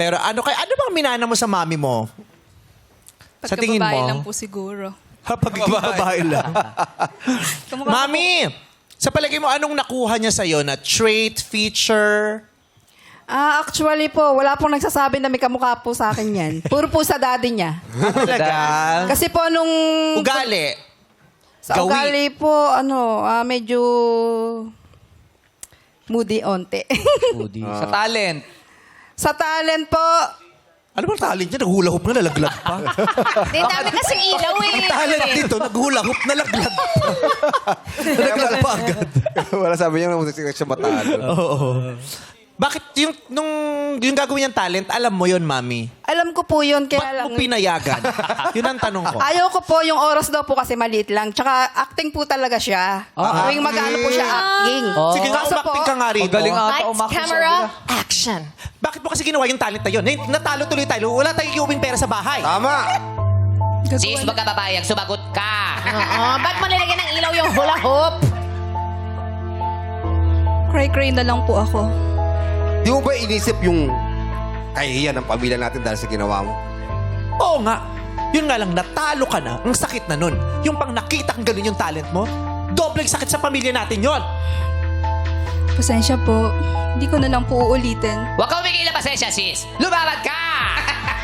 Pero ano bang minana mo sa mami mo? Sa tingin Pagkababae mo? lang po siguro. Pagiging babae lang. Kamukha Mami, sa palagay mo, anong nakuha niya sa'yo na trait, feature? Actually po, wala pong nagsasabi na may kamukha po sa akin yan. Puro po sa daddy niya. Talaga? Kasi po nung... Ugali. Sa gawi. ugali po, medyo... moody onte. Sa talent. Sa talent po, Ano bang talent niya? Naghula hoop na nalaglag pa. Hindi, dami kasing ilaw eh. Ang talent dito, naghula hoop nalaglag pa. Nalaglag pa agad. Wala sabi niya na music siya matalo. Oo. Bakit yung gagawin niyang talent, alam mo yon mami? alam ko po yun, kaya Ba't lang... mo pinayagan? Yun ang tanong ko. Ayaw ko po, yung oras daw po kasi maliit lang. Tsaka acting po talaga siya. Tuwing mag-ano po siya, acting. Sige nga, Kaso umakting po, ka nga rito. Magaling ata Lights, umakting camera, action. Bakit mo kasi ginawa yung talent na yun? Eh, natalo tuloy tayo. Wala tayong iuwing pera sa bahay. Tama! Sis, magkababayag, sumagot ka. Oo, ba't mo nilagyan ng ilaw yung hula hoop? Cry-cry na lang po ako. Di mo ba inisip yung kahihiyan ng pamilya natin dahil sa ginawa mo? Oo nga. Yun nga lang, natalo ka na. Ang sakit na nun. Yung pang nakita kang ganun yung talent mo, dobleng sakit sa pamilya natin yon. Pasensya po. Hindi ko na lang po uulitin. Huwag ka umigil na pasensya, sis. Lumaban ka!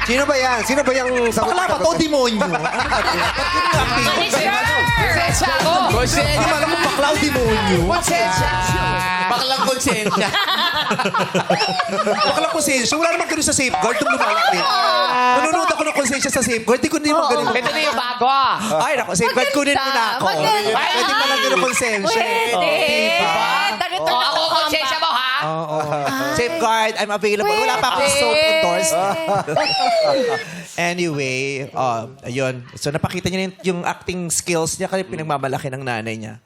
Sino ba yan? Sino ba yung Bakla ba to, demonyo? Ano ba to? Ba't yun yung acting? Pasensya ako! Hindi mo alam kung bakla o demonyo. Baklang konsensya. Bakla konsensya. Wala naman ganun sa safeguard nung lumalaki. Nanonood ako ng konsensya sa safeguard. Di ko hindi mo ganun. Ito na yung bago. Ay, naku, safeguard kunin mo na ako. Maganda. Pwede pa lang ganun konsensya. Pwede. Diba? Ganito O, na ako konsensya mo, ha? Oo. Safeguard, I'm available. Wala pa akong soap endorsed. Anyway, ayun. So napakita niya yung acting skills niya kasi pinagmamalaki ng nanay niya.